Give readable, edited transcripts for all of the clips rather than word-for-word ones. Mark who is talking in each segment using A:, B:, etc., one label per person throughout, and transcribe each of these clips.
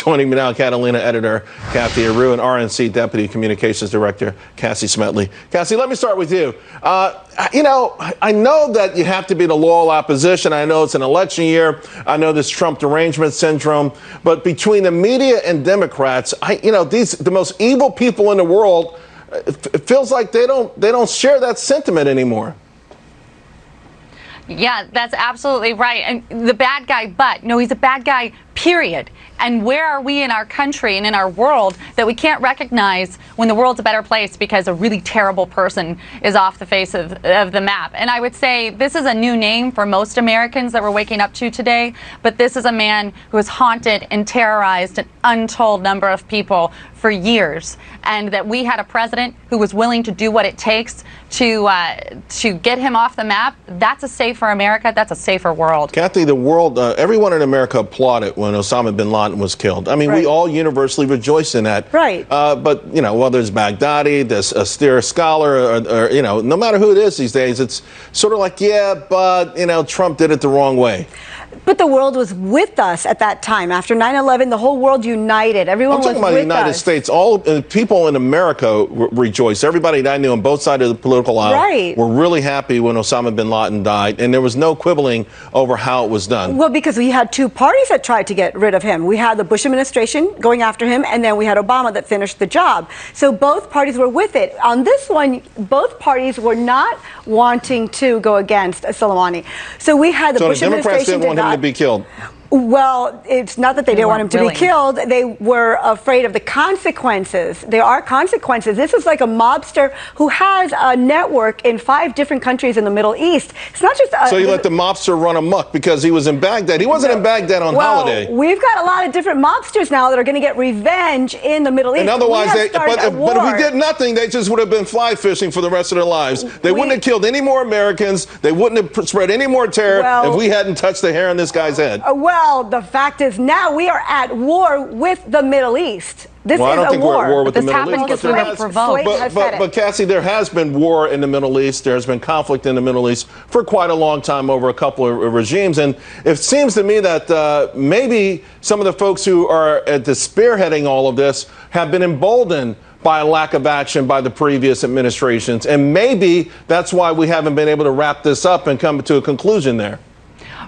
A: Joining me now, Catalina editor Kathy Aru and RNC Deputy Communications Director Cassie Smedile. Cassie, let me start with you. I know that you have to be the loyal opposition. I know it's an election year. I know this Trump derangement syndrome. But between the media and Democrats, the most evil people in the world, it feels like they don't share that sentiment anymore.
B: Yeah, that's absolutely right. And the bad guy, but no, he's a bad guy, period. And where are we in our country and in our world that we can't recognize when the world's a better place because a really terrible person is off the face of the map? And I would say this is a new name for most Americans that we're waking up to today, but this is a man who has haunted and terrorized an untold number of people for years, and that we had a president who was willing to do what it takes to get him off the map. That's a safer America. That's a safer world.
A: Kathy, the world, everyone in America applauded when Osama bin Laden was killed. I mean,
B: right.
A: We all universally rejoice in that.
B: Right.
A: But, whether it's Baghdadi, this austere scholar, or, no matter who it is these days, it's sort of like, yeah, but, Trump did it the wrong way.
C: But the world was with us at that time. After 9/11, the whole world united. Everyone was with us. I'm talking about the United
A: States. All people in America rejoiced. Everybody that I knew on both sides of the political aisle were really happy when Osama bin Laden died, and there was no quibbling over how it was done.
C: Well, because we had two parties that tried to get rid of him. We had the Bush administration going after him, and then we had Obama that finished the job. So both parties were with it. On this one, both parties were not wanting to go against Soleimani. So we had the Bush administration.
A: Democrats didn't want him to be killed.
C: Well, it's not that they didn't want him to be killed. They were afraid of the consequences. There are consequences. This is like a mobster who has a network in 5 different countries in the Middle East. It's not just
A: so you let the mobster run amok because he was in Baghdad. He wasn't in Baghdad on holiday.
C: We've got a lot of different mobsters now that are going to get revenge in the Middle East.
A: And otherwise, but if we did nothing, they just would have been fly fishing for the rest of their lives. They wouldn't have killed any more Americans. They wouldn't have spread any more terror if we hadn't touched the hair on this guy's head.
C: Well, the fact is now we are at war with the Middle East. This
A: I don't
C: is
A: think
C: a war.
A: we're at war with the
B: This
A: Middle
B: happened
A: East.
B: because we were provoked.
A: But Cassie, there has been war in the Middle East. There's been conflict in the Middle East for quite a long time over a couple of regimes. And it seems to me that maybe some of the folks who are at the spearheading all of this have been emboldened by a lack of action by the previous administrations. And maybe that's why we haven't been able to wrap this up and come to a conclusion there.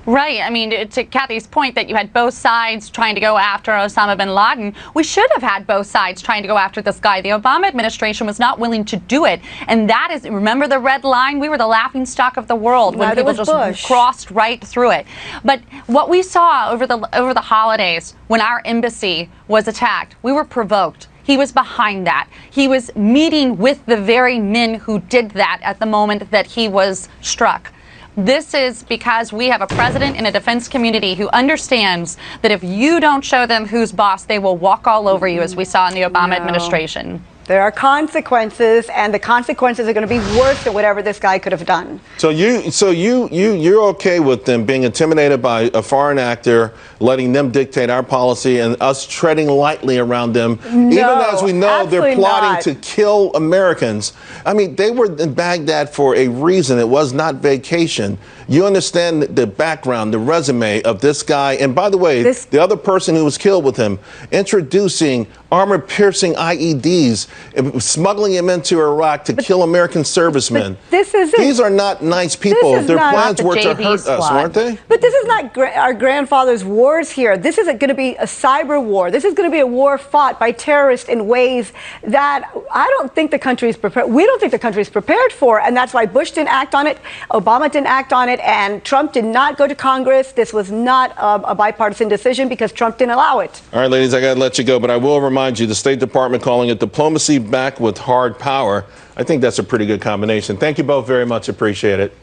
B: Right. I mean, to Kathy's point that you had both sides trying to go after Osama bin Laden, we should have had both sides trying to go after this guy. The Obama administration was not willing to do it. And that is, remember the red line? We were the laughingstock of the world when people just crossed right through it. But what we saw over the holidays when our embassy was attacked, we were provoked. He was behind that. He was meeting with the very men who did that at the moment that he was struck. This is because we have a president and a defense community who understands that if you don't show them who's boss, they will walk all over you, as we saw in the Obama administration.
C: There are consequences, and the consequences are going to be worse than whatever this guy could have done.
A: So you're okay with them being intimidated by a foreign actor, letting them dictate our policy, and us treading lightly around them,
C: no,
A: even as we know they're plotting
C: not.
A: to kill Americans. I mean, they were in Baghdad for a reason. It was not vacation. You understand the background, the resume of this guy, and by the way, the other person who was killed with him, introducing armor-piercing IEDs, smuggling him into Iraq to kill American servicemen. These are not nice people. Their plans were to hurt us, weren't they?
C: But this is not our grandfather's wars here. This is going to be a cyber war. This is going to be a war fought by terrorists in ways that I don't think the country is prepared. We don't think the country is prepared for, and that's why Bush didn't act on it, Obama didn't act on it, and Trump did not go to Congress. This was not a bipartisan decision because Trump didn't allow it.
A: All right, ladies, I got to let you go, but I will remind you, the State Department calling it diplomacy backed with hard power. I think that's a pretty good combination. Thank you both very much. Appreciate it.